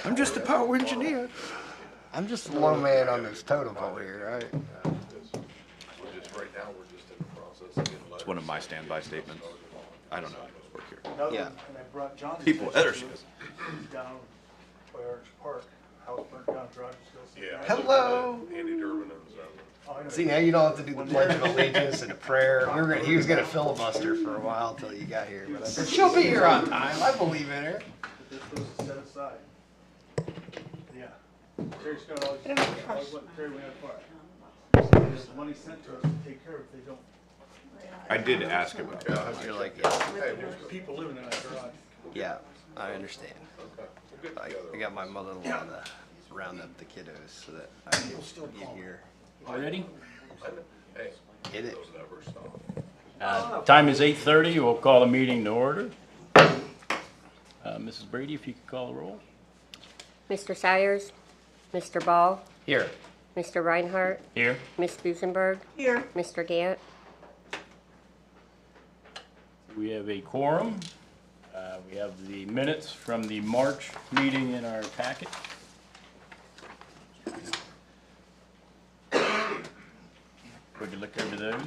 I'm just a power engineer. I'm just a lone man on this totem pole here, right? It's one of my standby statements. I don't know. I just work here. Yeah. And I brought John's People, attention other to shit. it down by Arch Park, house burnt down, garage is still sitting there. Hello. Andy Durbin and Oh, I know. See, now you don't have to do the Pledge of Allegiance and a prayer. He was gonna filibuster for a while till you got here, but I said she'll be here on time. I believe in her. But this was set aside. Yeah. Terry's got all these, always what Terry went out far. There's money sent to us to take care of it, they don't. I did ask about that. You're like, Hey, there's people living in that garage. yeah, I understand. I got my mother-in-law to round up the kiddos so that I can get here. Ready? Get it? Time is 8:30. We'll call the meeting to order. Mrs. Brady, if you could call the roll. Mr. Sires, Mr. Ball, Here. Mr. Reinhardt, Here. Ms. Busenberg. Here. Mr. Gant. We have a quorum. We have the minutes from the March meeting in our packet. Would you look over those?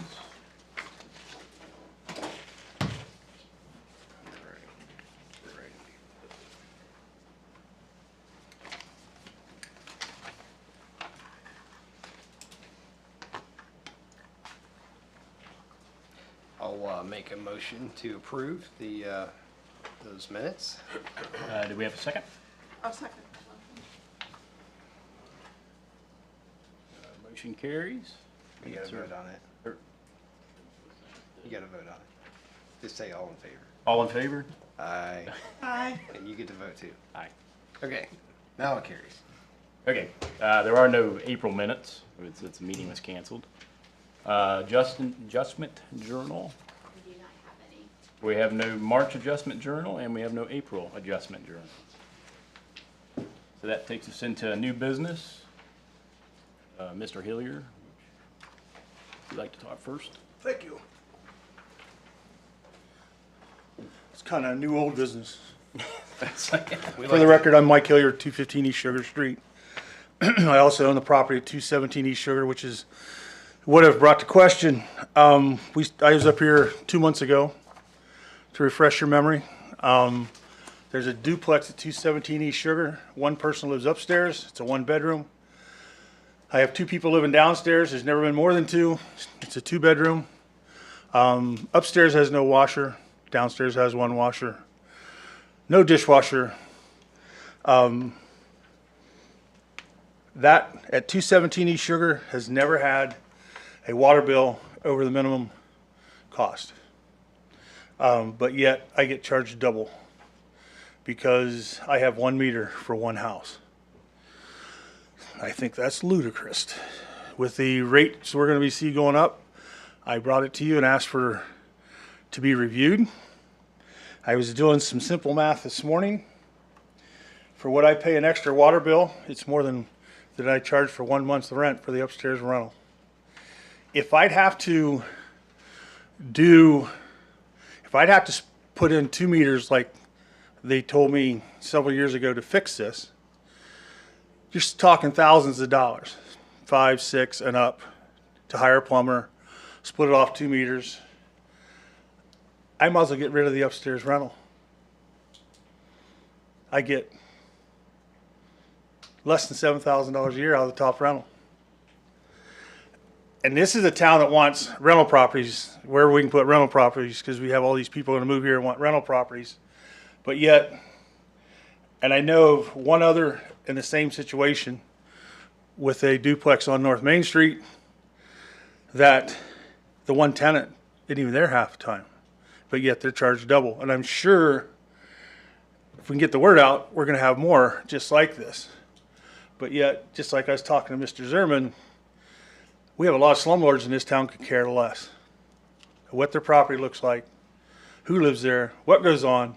I'll make a motion to approve the those minutes. Do we have a second? I'll second. Motion carries. You gotta vote on it. Or- You gotta vote on it. Just say all in favor. All in favor? Aye. Aye. And you get to vote too. Aye. Okay. Now it carries. Okay, there are no April minutes. It's the meeting was canceled. Adjustment journal. We do not have any. We have no March adjustment journal and we have no April adjustment journal. So that takes us into a new business. Mr. Hillier, would you like to talk first? Thank you. It's kind of new old business. For the record, I'm Mike Hilliard, 215 East Sugar Street. I also own the property at 217 East Sugar, which is what I've brought to question. I was up here 2 months ago to refresh your memory. There's a duplex at 217 East Sugar. One person lives upstairs. It's a one-bedroom. I have two people living downstairs. There's never been more than two. It's a two-bedroom. Upstairs has no washer. Downstairs has one washer. No dishwasher. That at 217 East Sugar has never had a water bill over the minimum cost. But yet I get charged double because I have 1 meter for one house. I think that's ludicrous. With the rates we're going to see going up, I brought it to you and asked to be reviewed. I was doing some simple math this morning. For what I pay an extra water bill, it's more than that I charge for 1 month's rent for the upstairs rental. If I'd have to put in 2 meters like they told me several years ago to fix this, you're talking thousands of dollars, 5, 6 and up, to hire a plumber, split it off 2 meters. I might as well get rid of the upstairs rental. I get less than $7,000 a year out of the top rental. And this is a town that wants rental properties, wherever we can put rental properties, because we have all these people going to move here and want rental properties. But yet, and I know of one other in the same situation with a duplex on North Main Street, that the one tenant isn't even there half the time, but yet they're charged double. And I'm sure if we can get the word out, we're going to have more just like this. But yet, just like I was talking to Mr. Zerman, we have a lot of slumlords in this town could care less what their property looks like, who lives there, what goes on.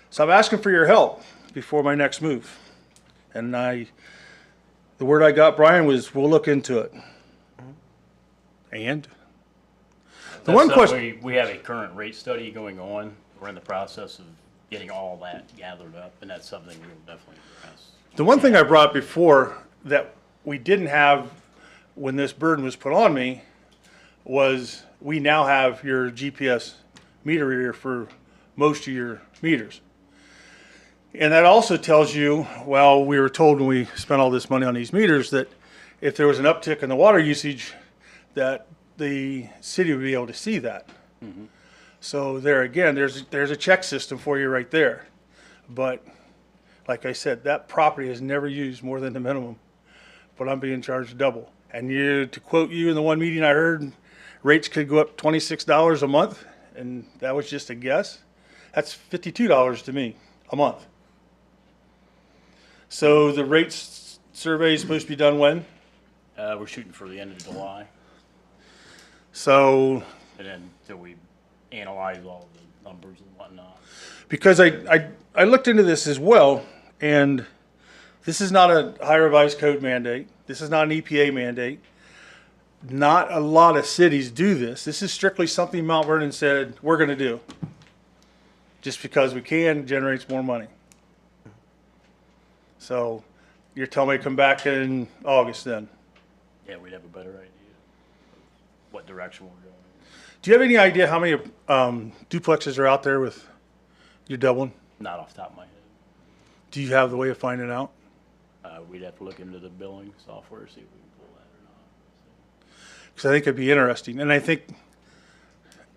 So I'm asking for your help before my next move. And the word I got, Brian, was we'll look into it. And the one question, We have a current rate study going on. We're in the process of getting all that gathered up, and that's something we will definitely address. The one thing I brought before that we didn't have when this burden was put on me was we now have your GPS meter reader for most of your meters. And that also tells you, well, we were told when we spent all this money on these meters that if there was an uptick in the water usage, that the city would be able to see that. Mm-hmm. So there again, there's a check system for you right there. But like I said, that property is never used more than the minimum, but I'm being charged double. And to quote you in the one meeting I heard, rates could go up $26 a month, and that was just a guess. That's $52 to me a month. So the rates survey is supposed to be done when? We're shooting for the end of July, So, and then till we analyze all the numbers and whatnot. because I looked into this as well, and this is not a high revised code mandate. This is not an EPA mandate. Not a lot of cities do this. This is strictly something Mount Vernon said we're going to do. Just because we can, generates more money. So you're telling me to come back in August then? Yeah, we'd have a better idea of what direction we're going. Do you have any idea how many duplexes are out there with your Dublin? Not off the top of my head. Do you have the way of finding out? We'd have to look into the billing software, see if we can pull that or not. Because I think it'd be interesting. And I think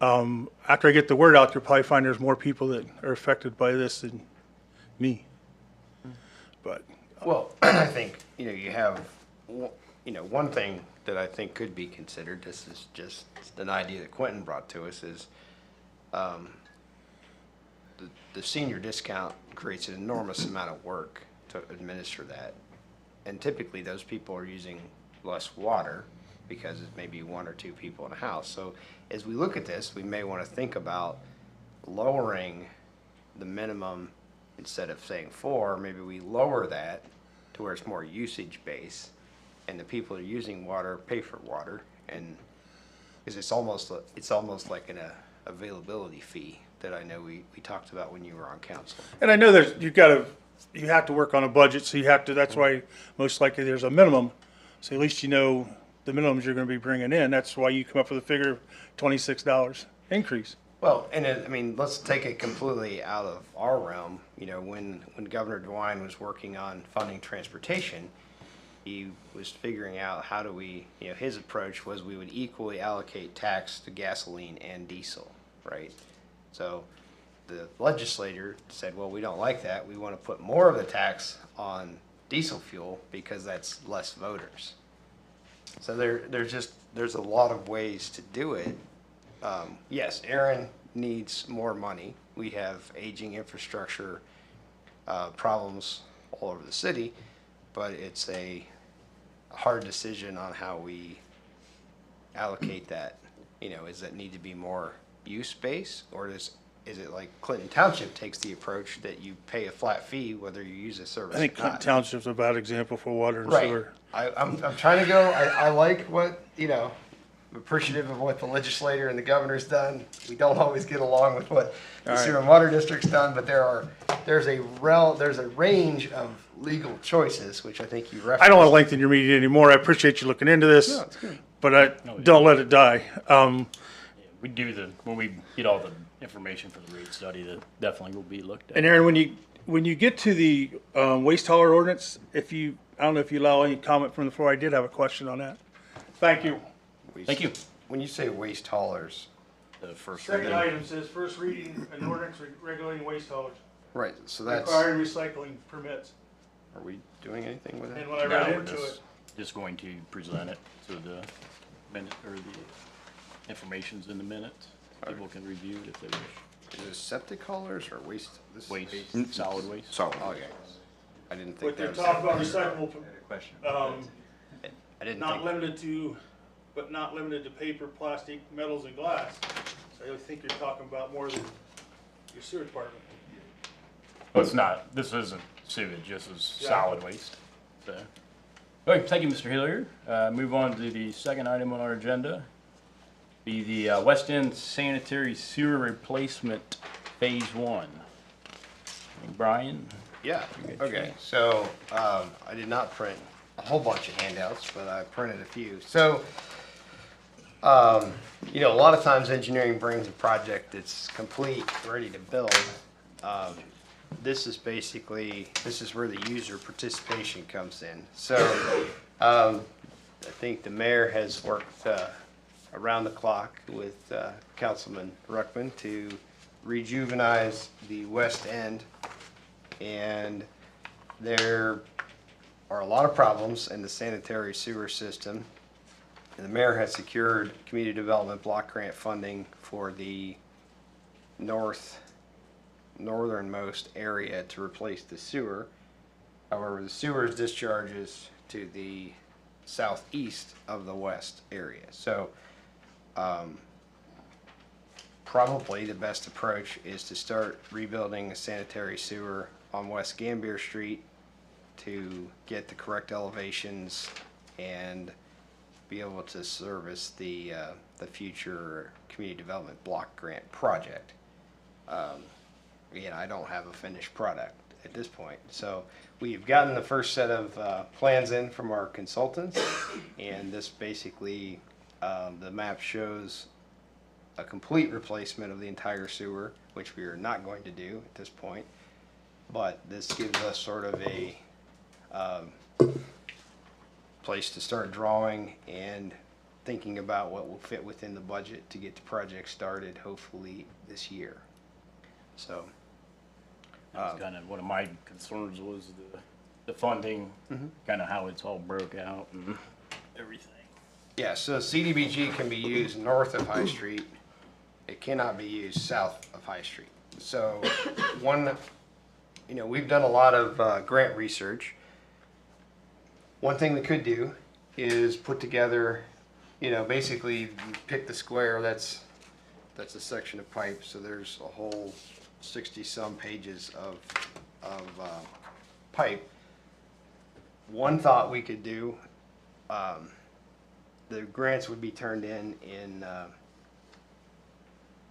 after I get the word out, you'll probably find there's more people that are affected by this than me. But Well, I think, you have, one thing that I think could be considered, this is just an idea that Quentin brought to us, is the senior discount creates an enormous amount of work to administer that. And typically those people are using less water because it's maybe one or two people in a house. So as we look at this, we may want to think about lowering the minimum. Instead of saying 4, maybe we lower that to where it's more usage based, and the people who are using water pay for water, and because it's almost like an availability fee that I know we talked about when you were on council. And I know you have to work on a budget, so that's why most likely there's a minimum. So at least you know the minimums you're going to be bringing in. That's why you come up with a figure of $26 increase. Well, and let's take it completely out of our realm. When Governor DeWine was working on funding transportation, he was figuring out how do we, his approach was we would equally allocate tax to gasoline and diesel, right? So the legislator said, well, we don't like that. We want to put more of the tax on diesel fuel because that's less voters. So there's a lot of ways to do it. Yes, Aaron needs more money. We have aging infrastructure problems all over the city, but it's a hard decision on how we allocate that. Does it need to be more use-based, or is it like Clinton Township takes the approach that you pay a flat fee whether you use a service I think or Clinton not? Township's a bad example for water and Right. sewer. I'm trying to go. I like what I'm appreciative of what the legislator and the governor's done. We don't always get along with what the sewer and water district's done, but there's a range of legal choices, which I think you referenced. I don't want to lengthen your meeting anymore. I appreciate you looking into this, No, it's good. but don't let it die. We do when we get all the information for the rate study, that definitely will be looked at. And Aaron, when you get to the waste hauler ordinance, I don't know if you allow any comment from the floor. I did have a question on that. Thank you. Thank you. When you say waste haulers, The first Second reading. item says first reading an ordinance regulating waste haulers, right? So that's. requiring recycling permits. Are we doing anything with it? And when I No, read we're into it, just going to present it to the minute, or the information's in the minutes. People can review it if they wish. Is it septic haulers or waste? Waste, solid waste. Solid. Okay. I didn't think but they're that was. talking about recyclable, I didn't not think. limited to paper, plastic, metals, and glass. So I think you're talking about more than your sewer department. Well, it's not, this isn't sewage, this is solid waste. So, okay, thank you, Mr. Hillier. Move on to the second item on our agenda. Be the West End Sanitary Sewer Replacement Phase 1. Brian? Yeah, okay, so, I did not print a whole bunch of handouts, but I printed a few. So, you know, a lot of times engineering brings a project that's complete, ready to build. This is basically, this is where the user participation comes in. So, I think the mayor has worked, around the clock with, Councilman Ruckman to rejuvenize the west end. And there are a lot of problems in the sanitary sewer system. And the mayor has secured community development block grant funding for the northernmost area to replace the sewer. However, the sewer's discharges to the southeast of the west area. So, probably the best approach is to start rebuilding a sanitary sewer on West Gambier Street to get the correct elevations and be able to service the future community development block grant project. Again, I don't have a finished product at this point. So we've gotten the first set of plans in from our consultants, and this basically, the map shows a complete replacement of the entire sewer, which we are not going to do at this point. But this gives us sort of a place to start drawing and thinking about what will fit within the budget to get the project started, hopefully this year. So, That's kind of one of my concerns was the funding, kind of how it's all broke out and everything. yeah, so CDBG can be used north of High Street. It cannot be used south of High Street. So you know, we've done a lot of grant research. One thing we could do is put together, you know, basically pick the square, that's a section of pipe, so there's a whole 60-some pages of pipe. One thought we could do, the grants would be turned in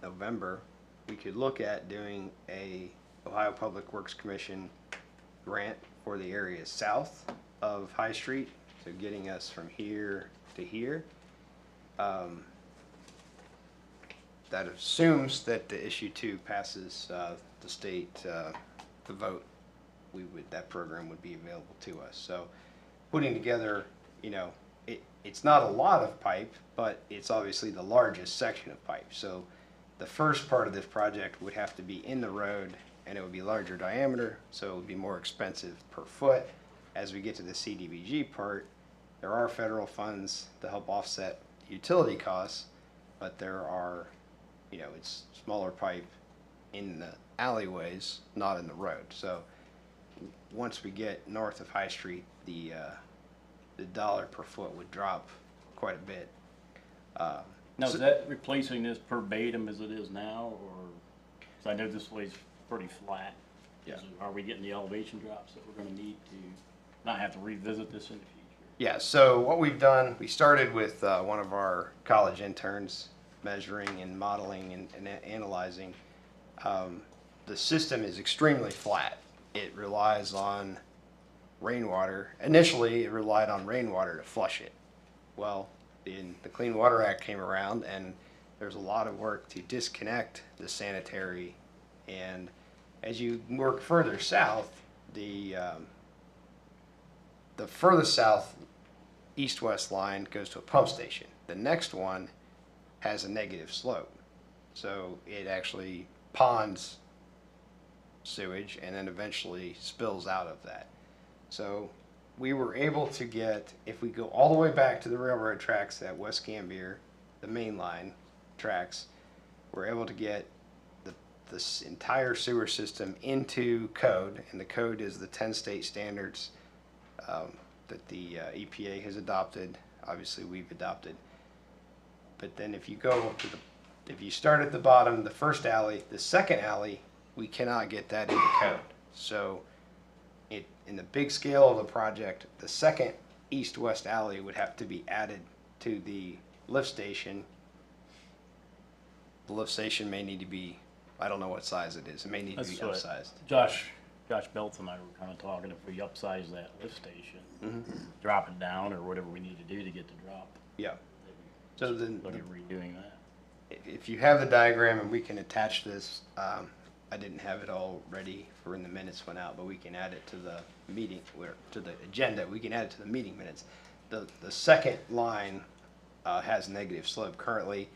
November. We could look at doing a Ohio Public Works Commission grant for the area south of High Street, so getting us from here to here. That assumes that the issue 2 passes the state the vote. That program would be available to us. So putting together, you know, it's not a lot of pipe, but it's obviously the largest section of pipe. So the first part of this project would have to be in the road, and it would be larger diameter, so it would be more expensive per foot. As we get to the CDBG part, there are federal funds to help offset utility costs, but there are, you know, it's smaller pipe in the alleyways, not in the road. So once we get north of High Street, the dollar per foot would drop quite a bit. Now, is that replacing this verbatim as it is now, or, 'cause I know this way's pretty flat. Yeah. Are we getting the elevation drops that we're gonna need to not have to revisit this in the future? Yeah, so what we've done, we started with one of our college interns measuring and modeling and analyzing. The system is extremely flat. It relies on rainwater. Initially, it relied on rainwater to flush it. Well, the Clean Water Act came around, and there's a lot of work to disconnect the sanitary. And as you work further south, the furthest south east-west line goes to a pump station. The next one has a negative slope, so it actually ponds sewage and then eventually spills out of that. So we were able to get, if we go all the way back to the railroad tracks at West Gambier, the main line tracks, we're able to get this entire sewer system into code, and the code is the 10 state standards that the EPA has adopted. Obviously, we've adopted. But then if you go to if you start at the bottom, the first alley, the second alley, we cannot get that into code. So in the big scale of the project, the second east-west alley would have to be added to the lift station. The lift station may need to be, I don't know what size it is. It may need to be upsized. Josh Josh Belts and I were kind of talking, if we upsize that lift station, drop it down or whatever we need to do to get the drop, Yeah. So then, look at redoing that. if you have the diagram and we can attach this, I didn't have it all ready for when the minutes went out, but we can add it to the meeting, to the agenda. We can add it to the meeting minutes. The second line has negative slope currently,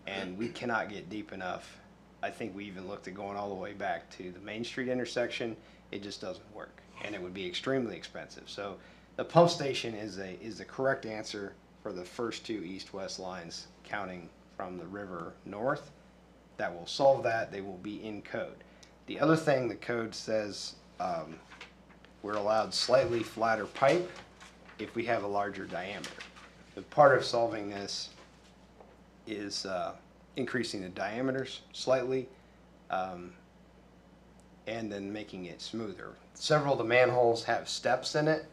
and we cannot get deep enough. I think we even looked at going all the way back to the Main Street intersection. It just doesn't work, and it would be extremely expensive. So the pump station is the correct answer for the first two east-west lines, counting from the river north. That will solve that. They will be in code. The other thing the code says, we're allowed slightly flatter pipe if we have a larger diameter. But part of solving this is increasing the diameters slightly, and then making it smoother. Several of the manholes have steps in it.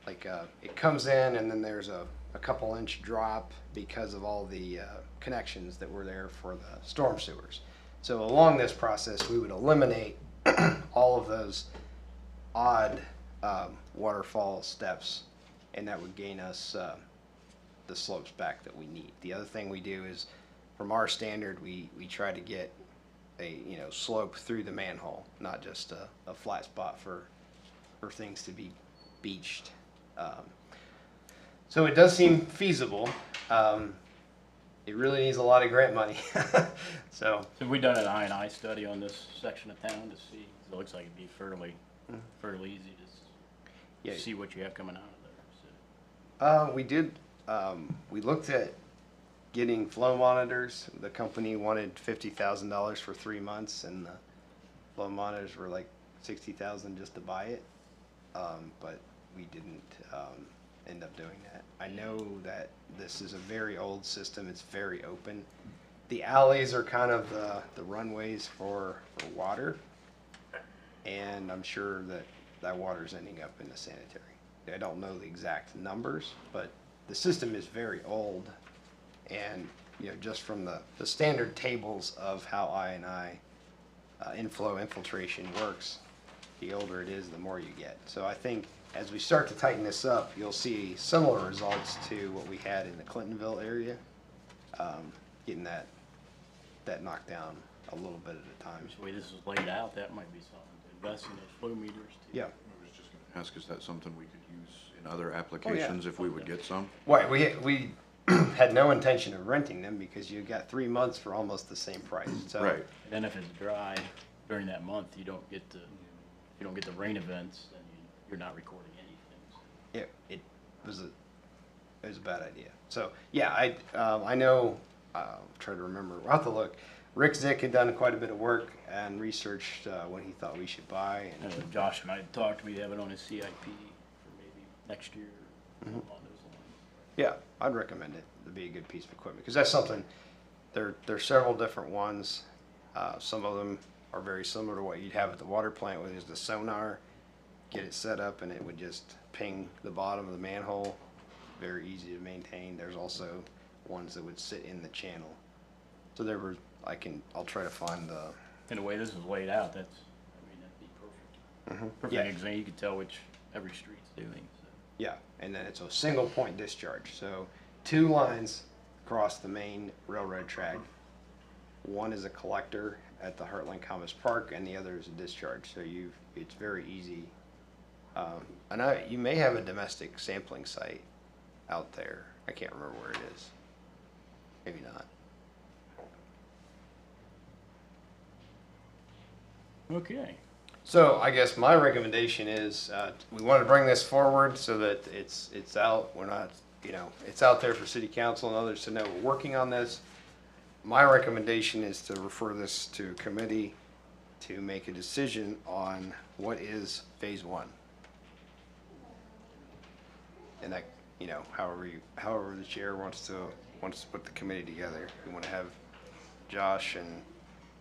Like it comes in and then there's a couple inch drop because of all the connections that were there for the storm sewers. So along this process, we would eliminate all of those odd waterfall steps, and that would gain us the slopes back that we need. The other thing we do is, from our standard, we try to get a slope through the manhole, not just a flat spot for things to be beached. So it does seem feasible. It really needs a lot of grant money. So Have we done an I&I study on this section of town to see? It looks like it'd be fairly easy to yeah, see what you have coming out of there. we did. We looked at getting flow monitors. The company wanted $50,000 for 3 months, and the flow monitors were like $60,000 just to buy it. But we didn't end up doing that. I know that this is a very old system. It's very open. The alleys are kind of the runways for water, and I'm sure that water's ending up in the sanitary. I don't know the exact numbers, but the system is very old, and just from the standard tables of how I&I inflow infiltration works, the older it is, the more you get. So I think as we start to tighten this up, you'll see similar results to what we had in the Clintonville area, getting that knocked down a little bit at a time. The way this is laid out, that might be something to invest in those flow meters too. Yeah. I was just gonna ask, is that something we could use in other applications if we would get some? Right, we had no intention of renting them because you got 3 months for almost the same price. So Right. Then if it's dry during that month, you don't get the rain events, then you're not recording anything. it was a bad idea. So yeah, I know. Try to remember. I'll have to look. Rick Zick had done quite a bit of work and researched what he thought we should buy. And Josh and I talked, we have it on his CIP for maybe next year, along those lines. yeah, I'd recommend it. It'd be a good piece of equipment because that's something. There's several different ones. Some of them are very similar to what you'd have at the water plant, where there's the sonar. Get it set up and it would just ping the bottom of the manhole. Very easy to maintain. There's also ones that would sit in the channel. So I'll try to find the. And the way this is laid out, that'd be perfect. Perfect Yeah. example, you could tell which every street's doing, so. Yeah, and then it's a single point discharge. So 2 lines across the main railroad track. One is a collector at the Heartland Commons Park, and the other is a discharge. So it's very easy. And you may have a domestic sampling site out there. I can't remember where it is. Maybe not. Okay. So I guess my recommendation is we want to bring this forward so that it's out. We're not, it's out there for city council and others to know we're working on this. My recommendation is to refer this to committee to make a decision on what is phase 1. And that, however the chair wants to put the committee together. We want to have Josh and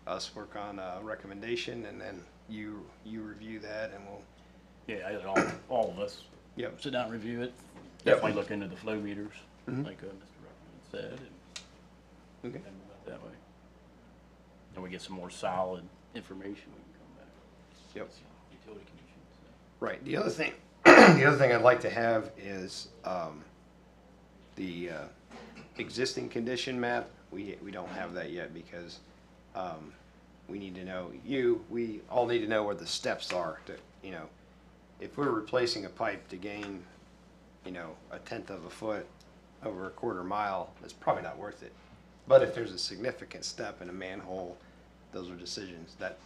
us work on a recommendation, and then you review that, and we'll. Yeah, all of us. Yep. Sit down and review it. Yep. Definitely look into the flow meters, like Mr. Ruckman said, and Okay. move it that way. And we get some more solid information, we can come back. Yep. utility conditions. Right. The other thing, the other thing I'd like to have is the existing condition map. We don't have that yet because we need to know, we all need to know where the steps are to, you know, if we're replacing a pipe to gain, you know, 1/10 of a foot over a 1/4 mile, it's probably not worth it. But if there's a significant step in a manhole, those are decisions that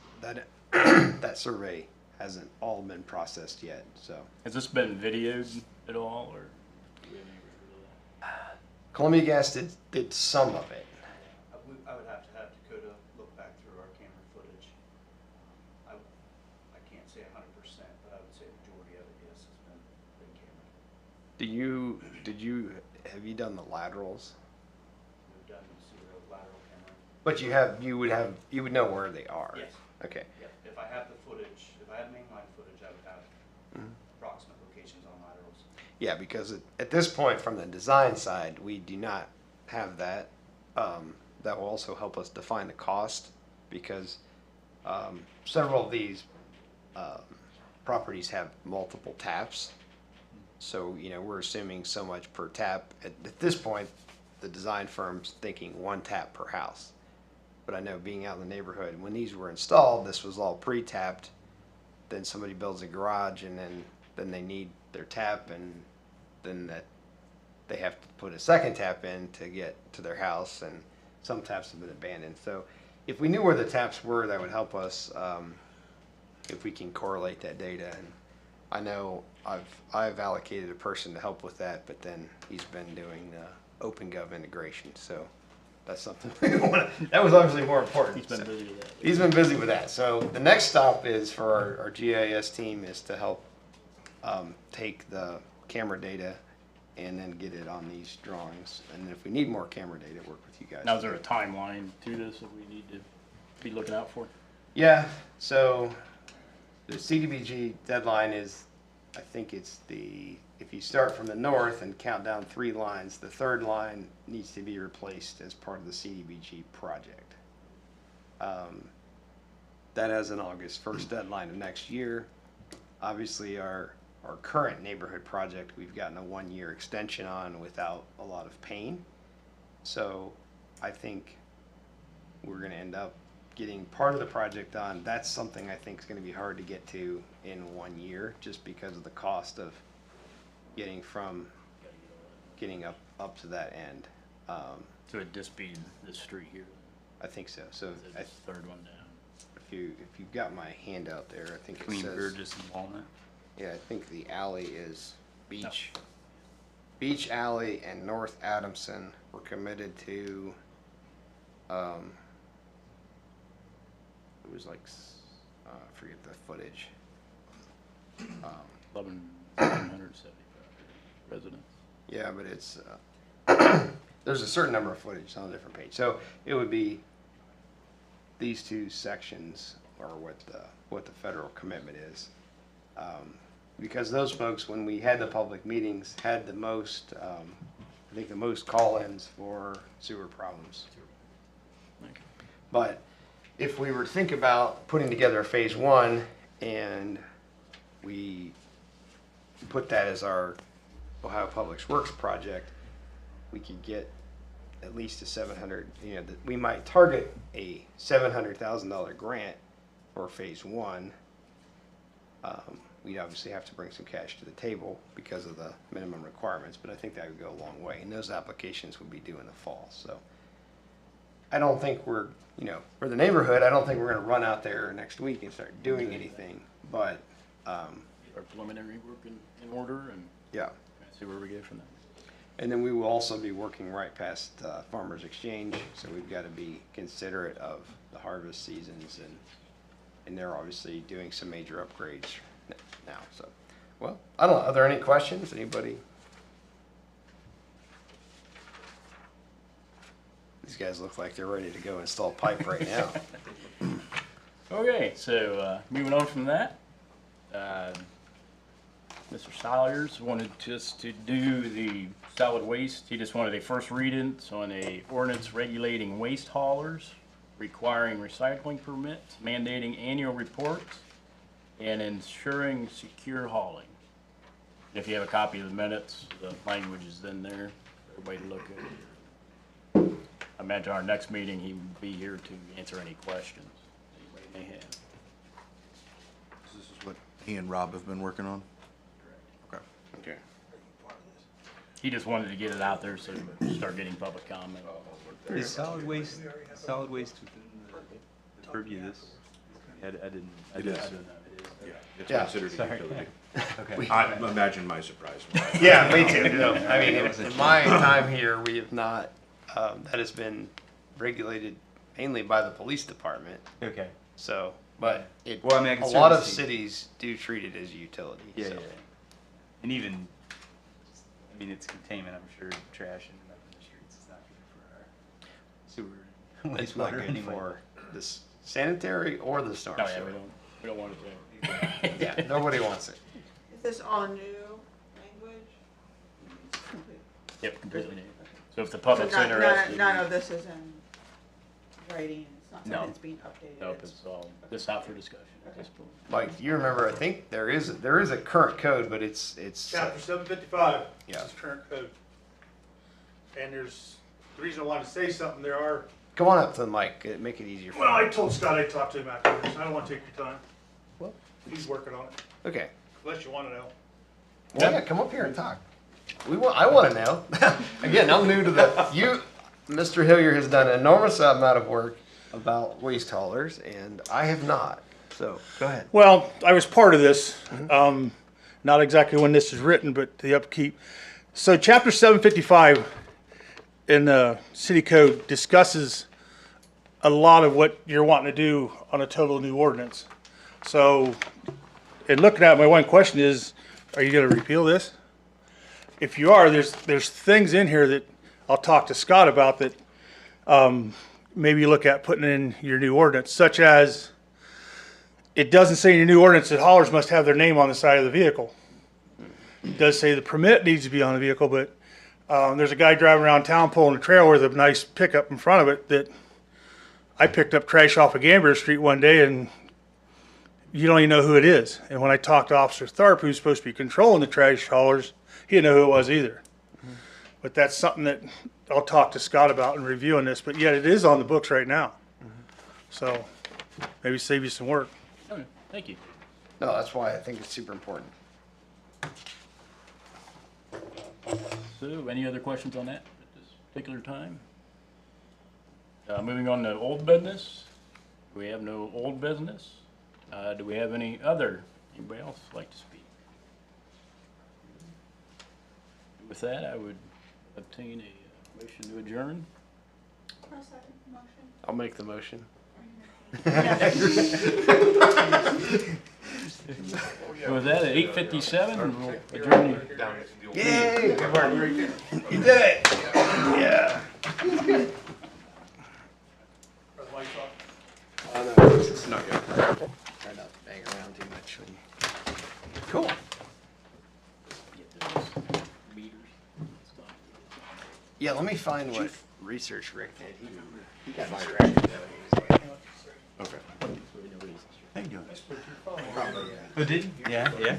that survey hasn't all been processed yet, so. Has this been videoed at all, or do we have any record of that? Columbia Gas did some of it. I would have Dakota look back through our camera footage. I can't say 100%, but I would say the majority of it, yes, has been camera. Have you done the laterals? We've done zero lateral camera. But you would know where they are? Yes. Okay. Yeah, if I have the footage, if I had mainline footage, I would have approximate locations on laterals. Yeah, because at this point, from the design side, we do not have that. That will also help us define the cost, because several of these properties have multiple taps. So, you know, we're assuming so much per tap. At this point, the design firm's thinking 1 tap per house. But I know, being out in the neighborhood, when these were installed, this was all pre-tapped. Then somebody builds a garage, and then they need their tap, and then they have to put a second tap in to get to their house, and some taps have been abandoned. So if we knew where the taps were, that would help us, if we can correlate that data. And I know I've allocated a person to help with that, but then he's been doing OpenGov integration, so that's something we want to, that was obviously more important. He's been So busy with that. he's been busy with that. So the next stop is for our GIS team is to help take the camera data and then get it on these drawings. And if we need more camera data, work with you guys. Now, is there a timeline to this that we need to be looking out for? Yeah, so the CDBG deadline is, I think it's if you start from the north and count down 3 lines, the 3rd line needs to be replaced as part of the CDBG project. That has an August 1st deadline of next year. Obviously, our current neighborhood project, we've gotten a 1-year extension on without a lot of pain. So I think we're gonna end up getting part of the project done. That's something I think is gonna be hard to get to in 1 year, just because of the cost of getting up to that end. So it'd just be this street here, I think so. So this third one down. if you've got my handout there, I think it Between says. Burgess and Walnut. Yeah, I think the alley is Beach Alley and North Adamson were committed to, it was like, I forget the footage. 1,175 residents. Yeah, but it's, there's a certain number of footage on a different page. So it would be, these 2 sections are what the federal commitment is. Because those folks, when we had the public meetings, had the most, I think the most call-ins for sewer problems. Okay. But if we were to think about putting together a phase 1 and we put that as our Ohio Public Works project, we could get at least a 700, you know, we might target a $700,000 grant for phase 1. We'd obviously have to bring some cash to the table because of the minimum requirements, but I think that would go a long way, and those applications would be due in the fall. So I don't think we're, you know, for the neighborhood, I don't think we're gonna run out there next week and start doing anything, but, Our preliminary work in order and yeah. see where we go from there. And then we will also be working right past Farmers Exchange, so we've got to be considerate of the harvest seasons, and they're obviously doing some major upgrades now. So, well, I don't know. Are there any questions? Anybody? These guys look like they're ready to go install pipe right now. Okay, so moving on from that, Mr. Salyers wanted just to do the solid waste. He just wanted a first reading on a ordinance regulating waste haulers, requiring recycling permits, mandating annual reports, and ensuring secure hauling. If you have a copy of the minutes, the language is in there, for everybody to look at. I imagine our next meeting, he will be here to answer any questions anybody may have. This is what he and Rob have been working on? Okay. Okay. He just wanted to get it out there so we start getting public comment. Is solid waste within the purview of this? I didn't. It is. I don't know. It is. Yeah, it's Yeah. considered a Sorry. utility. Okay. I imagine my surprise. Yeah, me too. No, I mean, in my time here, we have not, that has been regulated mainly by the police department. Okay. So, but it, Well, I mean, I can a lot of certainly see- cities do treat it as a utility. Yeah, so. yeah. And even, I mean, it's containment, I'm sure, trash and up in the streets is not good for our sewer. It's not wastewater good anyway. for the sanitary or the storm No, yeah, sewer. we don't want it there. Yeah, nobody wants it. Is this all new language? Yep, completely new. So if the So public's interested. none of this is in writing, it's not No. something that's being updated? Nope, it's all, just out for discussion at this point. Like, you remember, I think there is a current code, but it's Chapter 755. Yeah. This is current code. And there's, the reason I wanted to say something, there are, come on up to the mic, make it easier for well, you. I told Scott I'd talk to him afterwards. I don't want to take your time. Well. He's working on it, Okay. unless you want to know. Well, yeah, come up here and talk. I want to know. Again, I'm new to Mr. Hillier has done an enormous amount of work about waste haulers, and I have not. So, go ahead. Well, I was part of this, not exactly when this is written, but the upkeep. So chapter 755 in the city code discusses a lot of what you're wanting to do on a total new ordinance. So, in looking at it, my one question is, are you gonna repeal this? If you are, there's things in here that I'll talk to Scott about that, maybe you look at putting in your new ordinance, such as it doesn't say in your new ordinance that haulers must have their name on the side of the vehicle. It does say the permit needs to be on the vehicle, but there's a guy driving around town pulling a trailer with a nice pickup in front of it that I picked up trash off of Gambier Street one day, and you don't even know who it is. And when I talked to Officer Tharp, who's supposed to be controlling the trash haulers, he didn't know who it was either. But that's something that I'll talk to Scott about in reviewing this, but yet it is on the books right now. So maybe save you some work. Okay, thank you. No, that's why I think it's super important. So, any other questions on that at this particular time? Moving on to old business. We have no old business. Do we have anybody else like to speak? With that, I would obtain a motion to adjourn. I'll make the motion. So with that, at 8:57, we'll adjourn. Yay! Good work. You did it! Yeah. Oh, no, it's not good. Try not to bang around too much. Cool. Get those meters and stuff. Yeah, let me find what research Rick did. He got distracted. Okay. How you doing? Oh, did you? Yeah, yeah.